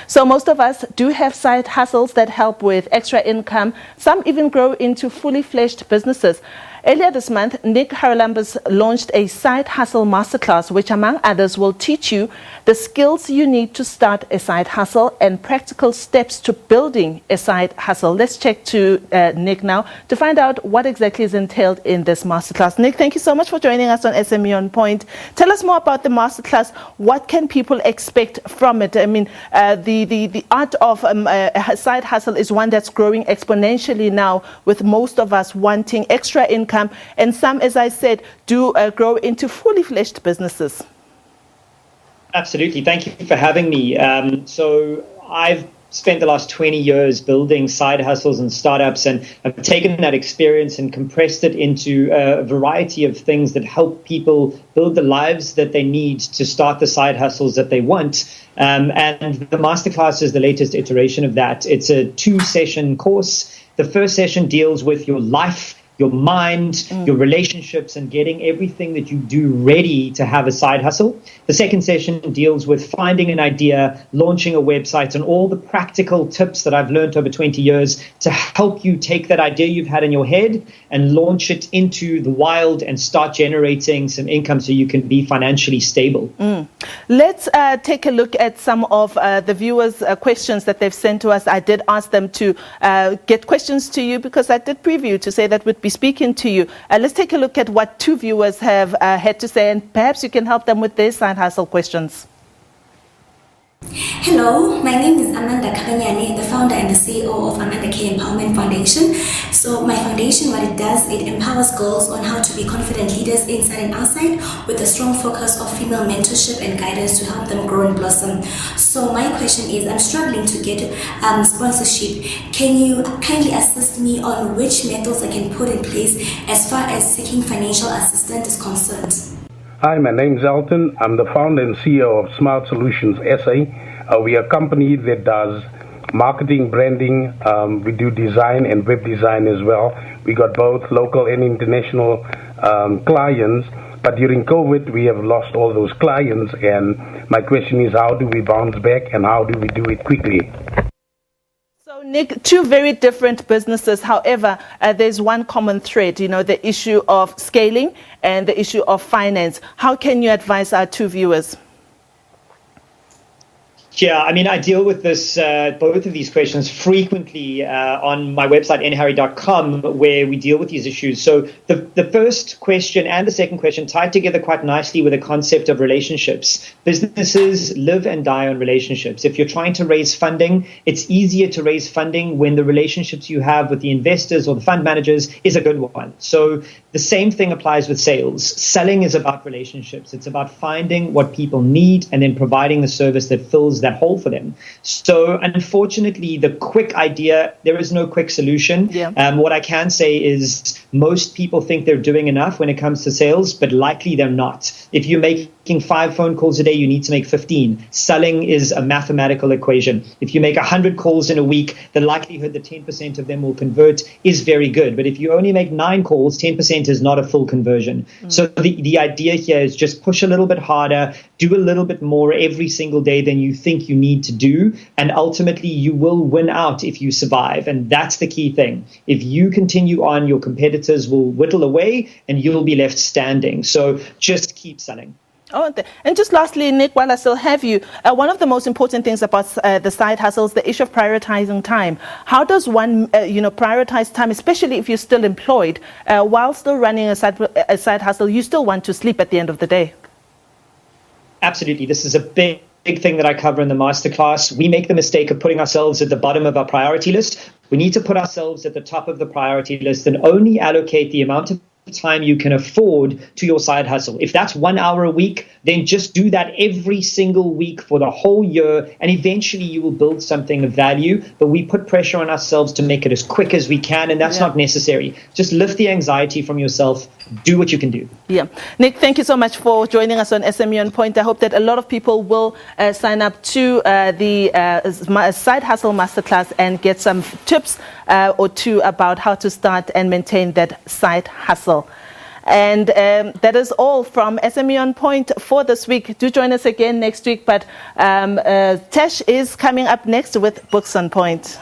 So most of us do have side hustles that help with extra income. Some even grow into fully fledged businesses. Earlier this month, Nic Haralambous launched a Side Hustle Masterclass, which among others will teach you the skills you need to start a side hustle and practical steps to building a side hustle. Let's check to Nic now to find out what exactly is entailed in this masterclass. Nic, thank you so much for joining us on SME On Point. Tell us more about the masterclass. What can people expect from it? I mean, the art of a side hustle is one that's growing exponentially now, with most of us wanting extra income, and some, as I said, do grow into fully fledged businesses. Absolutely. Thank you for having me. So I've spent the last 20 years building side hustles and startups, and I've taken that experience and compressed it into a variety of things that help people build the lives that they need to start the side hustles that they want. And the masterclass is the latest iteration of that. It's a 2-session course. The first session deals with your life, your mind, your relationships, and getting everything that you do ready to have a side hustle. The second session deals with finding an idea, launching a website, and all the practical tips that I've learned over 20 years to help you take that idea you've had in your head and launch it into the wild and start generating some income so you can be financially stable. Let's take a look at some of the viewers' questions that they've sent to us. I did ask them to get questions to you because I did preview to say that we'd be speaking to you. Let's take a look at what 2 viewers have had to say, and perhaps you can help them with their side hustle questions. Hello, my name is Amanda Kabanyane, the founder and the CEO of Amanda K Empowerment Foundation. So my foundation, what it does, it empowers girls on how to be confident leaders inside and outside, with a strong focus of female mentorship and guidance to help them grow and blossom. So my question is, I'm struggling to get sponsorship. Can you kindly assist me on which methods I can put in place as far as seeking financial assistance is concerned? Hi, my name is Elton. I'm the founder and CEO of Smart Solutions SA. We are a company that does marketing, branding. We do design and web design as well. We got both local and international clients. But during COVID, we have lost all those clients. And my question is, how do we bounce back and how do we do it quickly? Nic, 2 very different businesses. However, there's one common thread, the issue of scaling and the issue of finance. How can you advise our 2 viewers? Yeah, I mean, I deal with this, both of these questions frequently on my website, nharry.com, where we deal with these issues. So the first question and the second question tied together quite nicely with the concept of relationships. Businesses live and die on relationships. If you're trying to raise funding, it's easier to raise funding when the relationships you have with the investors or the fund managers is a good one. So the same thing applies with sales. Selling is about relationships. It's about finding what people need and then providing the service that fills that hole for them. So unfortunately, the quick idea, there is no quick solution. What I can say is most people think they're doing enough when it comes to sales, but likely they're not. If you're making 5 phone calls a day, you need to make 15. Selling is a mathematical equation. If you make 100 calls in a week, the likelihood that 10% of them will convert is very good. But if you only make 9 calls, 10% is not a full conversion. So the idea here is just push a little bit harder, do a little bit more every single day than you think you need to do, and ultimately you will win out if you survive. And that's the key thing. If you continue on, your competitors will whittle away and you'll be left standing. So just keep selling. And just lastly, Nic, while I still have you, one of the most important things about the side hustle is the issue of prioritizing time. How does one, prioritize time, especially if you're still employed, while still running a side hustle? You still want to sleep at the end of the day. Absolutely. This is a big thing that I cover in the masterclass. We make the mistake of putting ourselves at the bottom of our priority list. We need to put ourselves at the top of the priority list and only allocate the amount of time you can afford to your side hustle. If that's 1 hour a week, then just do that every single week for the whole year, and eventually you will build something of value. But we put pressure on ourselves to make it as quick as we can, and that's not necessary. Just lift the anxiety from yourself. Do what you can do. Nic, thank you so much for joining us on SME On Point. I hope that a lot of people will sign up to the Side Hustle Masterclass and get some tips or 2 about how to start and maintain that side hustle. And that is all from SME On Point for this week. Do join us again next week, but Tesh is coming up next with Books on Point.